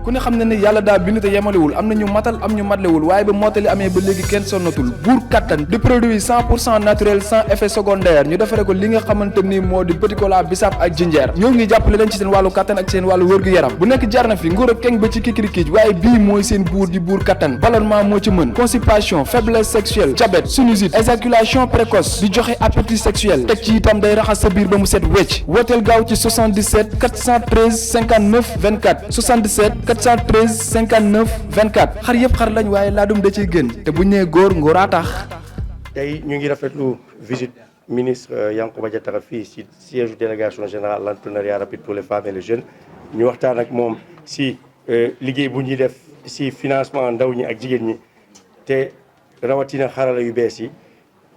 ku ne xam ne ne yàlla daa bind te yemalewul am na ñu matal am ñu matlewul waaye ba mottali amee ba léegi kenn sonnatul buur kattan di produit 100% naturel sans effet secondaire ñu defare ko li nga xamante ni moo di petit cola bisaab ak jinjeer ñoo ngi jàppale leen ci seen wàllu kattan ak seen wàllu wërgu-yaram bu nekk jarna fi nguur ak keng ba ci kikirikiij waaye bii mooy seen buur di buur kattan ballonnement moo ci mën constipation faiblesse sexuelle diabète sinusite éjaculation précoce di joxe appétit sexuel teg ci itam day raxas sa biir ba mu set wecc wooteel gaaw ci 77 413 59 24 77 413 59 24 xar yëpp xar lañ waaye laadum da ciy gën te bu ñu nee góor ngóoraa tax. tey ñu ngi rafetlu visite ministre Yankhoba Diattara fii ci siège délégation générale à l'entrepreneuriat rapide pour les femmes et les jeunes ñu waxtaan ak moom ci liggéey bu ñuy def ci financement ndaw ñi ak jigéen ñi te rawatina xarala yu bees yi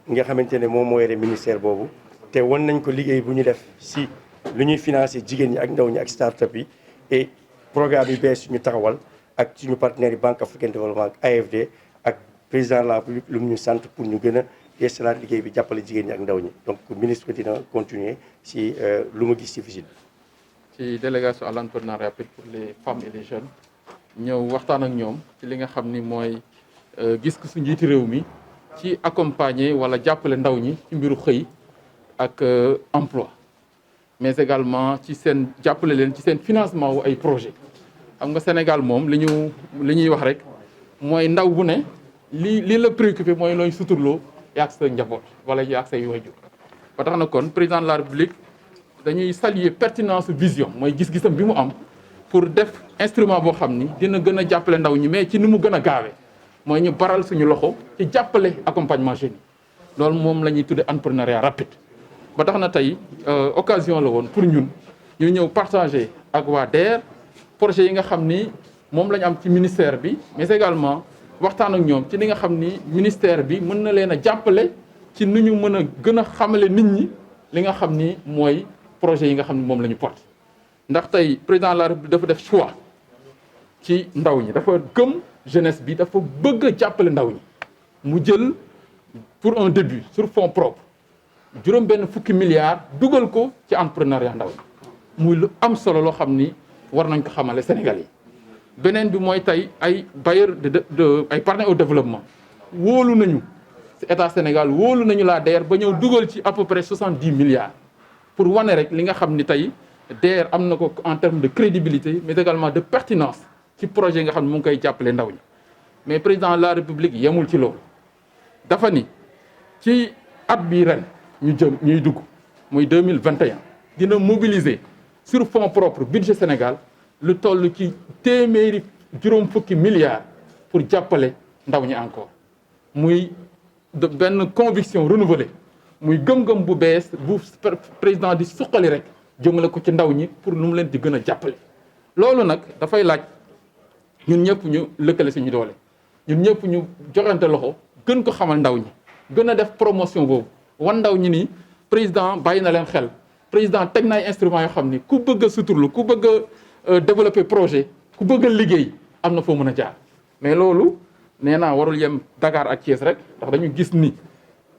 nga xamante ne moom moo yore ministère boobu te wan nañ ko liggéey bu ñu def ci lu ñuy financer jigéen ñi ak ndaw ñi ak start-up yi et programme yu bees ñu taxawal ak suñu partenaires yi Banque africaine de développement ak AFD ak président de la République lu mu ñu sant pour ñu gën a yeesalaat liggéey bi jàppale jigéen ñi ak ndaw ñi donc ministre dina continuer ci lu ma gis ci visite bi. ci délégation à l'entrepreneuriat rapide pour les femmes et les jeunes ñëw waxtaan ak ñoom ci li nga xam ni mooy gis ko su njiiti réew mi ci accompagner wala jàppale ndaw ñi ci mbiru xëy ak emploi mais également ci seen jàppale leen ci seen financement wu ay projet xam nga Sénégal moom li ñuy wax rek mooy ndaw bu ne li la préoccupé mooy looy suturloo yaag sa njaboot wala yaag say waajur ba tax na kon président de la République dañuy saluer pertinence vision mooy gis-gisam bi mu am pour def instrument boo xam ni dina gën a jàppale ndaw ñi mais ci ni mu gën a gaawee mooy ñu baral suñu loxo ci jàppale accompagnement jeunes yi loolu moom la ñuy tuddee entrepreneuriat rapide. ba tax na tey occasion la woon pour ñun ñu ñëw partager ak waa DER projet yi nga xam ni moom la ñu am ci ministère bi mais également waxtaan ak ñoom ci li nga xam ni ministère bi mën na leen a jàppale ci nu ñu mën a gën a xamale nit ñi li nga xam ni mooy projet yi nga xam ni moom la ñu porté ndax tey président de la République dafa def choix ci ndaw ñi dafa gëm jeunesse bi dafa bëgg a jàppale ndaw ñi mu jël pour un début sur fonds propres juróom benn fukki milliards dugal ko ci entrepreneuriat ndaw ñi muy lu am solo loo xam ni war nañ ko xamale Sénégal yi beneen bi mooy tey ay bailleurs de ay partenaires au développement wóolu nañu ci état Sénégal wóolu nañu la DER ba ñëw dugal ci à peu près 70 milliards pour wane rek li nga xam ni tey DER am na ko en termes de crédibilité mais également de pertinence ci projet yi nga xam ne mu ngi koy jàppale ndaw ñi mais président de la République yemul ci loolu dafa ni ci at bii ren ñuy dugg muy 2021 dina mobiliser sur fonds propres budget Sénégal lu toll ci téeméeri juróom fukki milliards pour jàppale ndaw ñi encore muy benn conviction renouvelée muy gëm-gëm bu bees bu président di suqali rek jëmale ko ci ndaw ñi pour nu mu leen di gën a jàppale loolu nag dafay laaj ñun ñëpp ñu lëkkale suñu doole ñun ñëpp ñu joxante loxo gën ko xamal ndaw ñi gën a def promotion boobu wan ndaw ñi ni président bàyyi na leen xel président teg na ay instruments yoo xam ni ku bëgg a suturlu ku bëgg a développer projet ku bëgg a liggéey am na foo mën a jaar mais loolu nee naa warul yem Dakar ak Thiès rek ndax dañu gis ni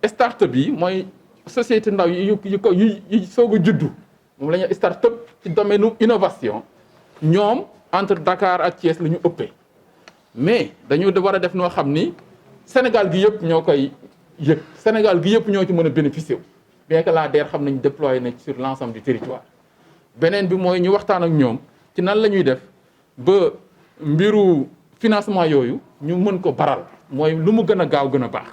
start-up yi mooy société ndaw yi soog a juddu moom la ñuy start-up ci domaine innovation ñoom entre Dakar ak Thiès la ñu ëppee mais dañu war a def noo xam ni Sénégal gi yëpp ñoo koy yëg Sénégal gi yëpp ñoo ci mën a bénéficier wu bien que la DER xam nañ déployé na sur l'ensemble du territoire beneen bi mooy ñu waxtaan ak ñoom ci nan la ñuy def ba mbiru financement yooyu ñu mën ko baral mooy lu mu gën a gaaw gën a baax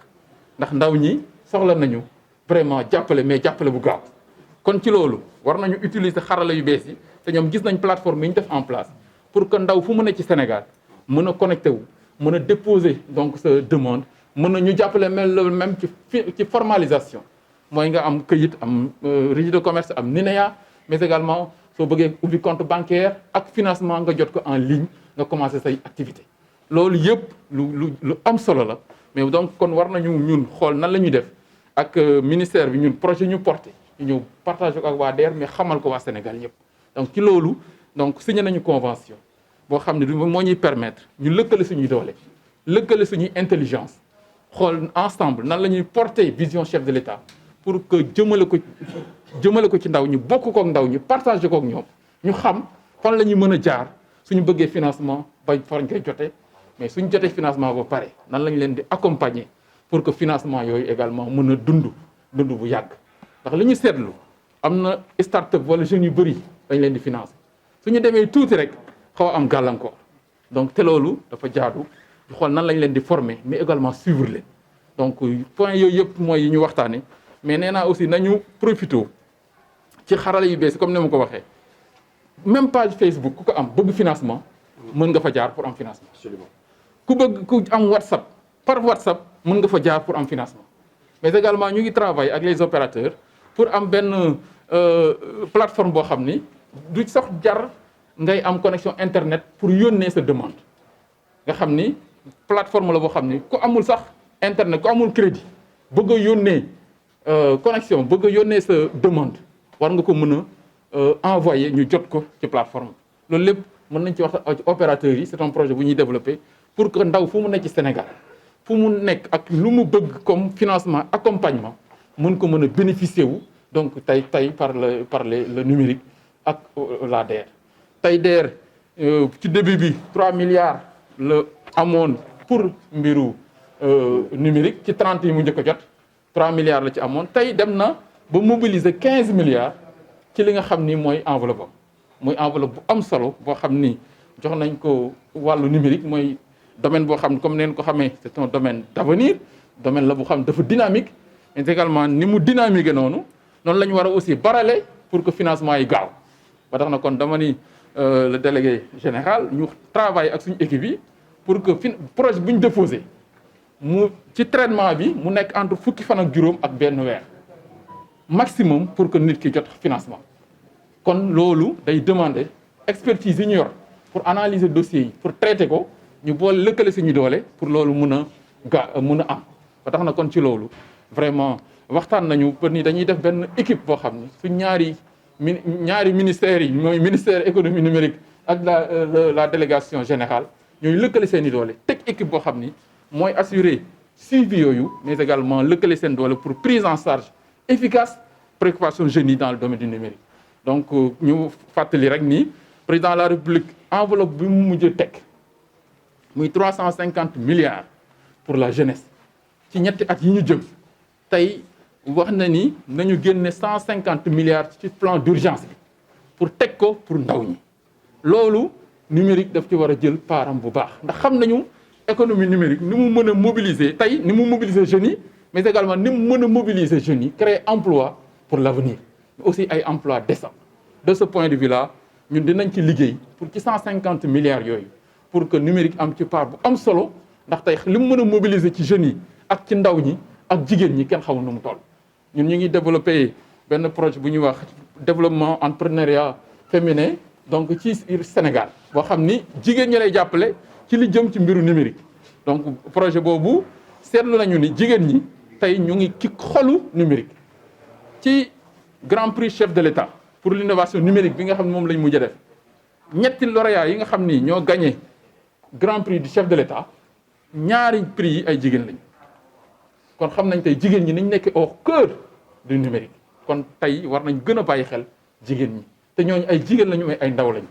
ndax ndaw ñi soxla nañu vraiment jàppale mais jàppale bu gaaw kon ci loolu war nañu utiliser xarala yu bees yi te ñoom gis nañ plateforme yi ñu def en place pour que ndaw fu mu ne ci Sénégal mën a connecté wu mën a déposer donc sa demande mën na ñu jàppale même ci formalisation mooy nga am këyit am registre de commerce am NINEA mais également soo bëggee ubbi compte bancaire ak financement nga jot ko en ligne nga commencé say activité loolu yëpp lu am solo la mais donc kon war nañu ñun xool nan la ñuy def ak ministère bi ñun projet ñu porté ñu ñëw partagé ko ak waa DER mais xamal ko waa Sénégal yëpp donc ci loolu donc signé nañu convention boo xam ne moo ñuy permettre ñu lëkkale suñuy doole lëkkale suñuy intelligence xool ensemble nan la ñuy porter vision chef de l'État pour que jëmale ko ci ndaw ñi bokk kook ndaw ñi partagé kook ñoom ñu xam fan la ñuy mën a jaar suñu bëggee financement bañ fañ koy jotee mais suñu jotee financement ba pare nan lañ leen di accompagner pour que financement yooyu également mën a dund bu yàgg ndax li ñu seetlu am na start-up wala jeunes yu bëri dañ leen di financer suñu demee tuuti rek xaw a am gàllankoor donc te loolu dafa jaadu di xool nan lañ leen di former mais également suivre leen donc point yooyu yëpp mooy yi ñu waxtaanee mais nee naa aussi nañu profité ci xarala yu bees comme ni ma ko waxee même page Facebook ku ko am bëgg financement mën nga fa jaar pour am financement. Absolument. ku am WhatsApp par WhatsApp mën nga fa jaar pour am financement mais également ñu ngi travailler ak les opérateurs pour am benn plateforme boo xam ni du sax jar ngay am connexion internet pour yónnee sa demande nga xam ni plateforme la boo xam ni ku amul sax internet ku amul crédit bëgg a yónnee connexion bëgg a yónnee sa demande war nga ko mën a envoyer ñu jot ko ci plateforme loolu lépp mën nañ ci wax ak opérateurs yi c'est un projet bu ñuy développer pour que ndaw fu mu nekk ci Sénégal fu mu nekk ak lu mu bëgg comme financement accompagnement mën ko mën a bénéficier wu donc tey par le numérique ak la DER. tey DER ci début bi 3 milliards la amoon pour mbiru numérique ci 30 yi mu njëkk a jot 3 milliards la ci amoon tey dem na ba mobiliser 15 milliards ci li nga xam ni mooy enveloppe muy enveloppe bu am solo boo xam ni jox nañ ko wàllu numérique mooy domaine boo xam ne comme neen ko xamee c'est un domaine d'avenir domaine la bu xam dafa dynamique mais également ni mu dynamique noonu la ñu war a aussi barale pour que financement yi gaaw ba tax na kon dama ni le délégué général ñu travaille ak suñu équipe yi pour que projet bu ñu déposé mu ci traitement bi mu nekk entre fukki fan ak juróom ak benn weer maximum pour que nit ki jot financement kon loolu day demander expertise yi ñu yor pour analyser dossier yi pour traiter ko ñu boole lëkkale suñu doole pour loolu mun a am ba tax na kon ci loolu vraiment waxtaan nañu pour ni dañuy def benn équipe boo xam ni suñ ñaari ministères yi mooy ministère économie numérique ak la délégation générale ñooy lëkkale seen i doole teg équipe boo xam ni mooy assurer suivi yooyu mais également lëkkale seen doole pour prise en charge efficace préoccupation jeunes yi dans le domaine du numérique donc ñu fàttali rek ni président de la république enveloppe bi mu mujj teg muy 350 milliards pour la jeunesse ci ñetti at yi ñu jëm tey wax na ni nañu génne 150 milliards ci plan d'urgence bi pour teg ko pour ndaw ñi loolu numérique daf ci war a jël paaram bu baax ndax xam nañu économie numérique ni mu mën a mobiliser tey ni mu mobiliser jeunes yi mais également ni mu mën a mobiliser jeunes yi créer emploi pour l'avenir mais aussi ay emploi décent de ce point de vue là ñun dinañ ci liggéey pour ci 150 milliards yooyu pour que numérique am ci part bu am solo ndax tey li mu mën a mobiliser ci jeunes yi ak ci ndaw ñi ak jigéen ñi kenn xamul nu mu toll ñun ñu ngi développé benn projet bu ñuy wax développement entrepreneuriat féminin donc ci Sénégal boo xam ni jigéen ñi lay jàppale ci li jëm ci mbiru numérique donc projet boobu seetlu nañu ni jigéen ñi tey ñu ngi ci xolu numérique ci grand prix chef de l'État pour l'innovation numérique bi nga xam ne moom lañ mujj a def ñetti lauréats yi nga xam ni ñoo gagné grand prix du chef de l'État ñaari prix yi ay jigéen lañ kon xam nañ tey jigéen ñi nañ nekk au cœur du numérique kon tey war nañ gën a bàyyi xel jigéen ñi te ñooñu ay jigéen lañu ay ndaw lañ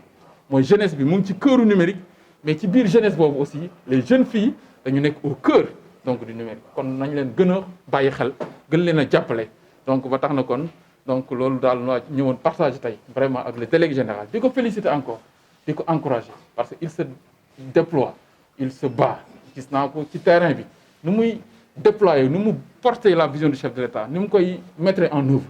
mooy jeunesse bi mu ngi ci cœuru numérique mais ci biir jeunesse boobu aussi les jeunes filles dañu nekk au cœur donc du numérique kon nañ leen gën a bàyyi xel gën leen a jàppale donc ba tax na kon donc loolu daal noo ñëwoon partage tey vraiment ak le délégué général di ko féliciter encore di ko encourager parce que il se déploie il se bat gis naa ko ci terrain bi nu muy déployer nu mu porter la vision du chef de l'État ni mu koy mettre en œuvre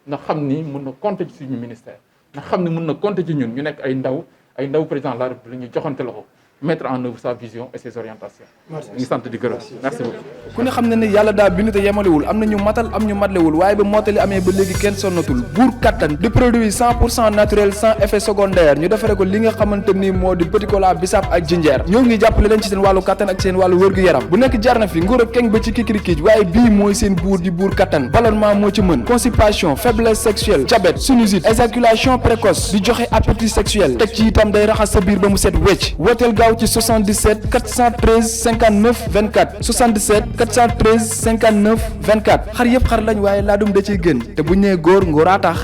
nga xam ni mën na compter ci suñu ministère nga xam ni mën na compter ci ñun ñu nekk ay ndaw président de la République ñu joxante loxo mettre en œuvre sa vision et ses orientations. ñu ngi sant di gërëm merci beaucoup. ku ne xam na ni yàlla daa bind te yemalewul am na ñu matal am ñu matlewul waaye ba mottali amee ba léegi kenn sonnatul buur kattan di produit 100% naturel sans effet secondaire ñu defare ko li nga xamante ni moo di petit cola bisaab ak jinjeer ñoo ngi jàppale leen ci seen wàllu kattan ak seen wàllu wërgu-yaram bu nekk jar na fi nguur ak keng ba ci kikirikiij waaye bii mooy seen buur di buur kattan ballonnement moo ci mën constipation faiblesse sexuelle diabète sinusite éjaculation précoce di joxe appétit sexuel teg ci itam day raxas sa biir ba mu set wecc wooteel gaaw ci 77 413 59 24 77 413 59 24 xar yëpp xar lañ waaye laadum da ciy gën te bu ñu nee góor ngóoraa tax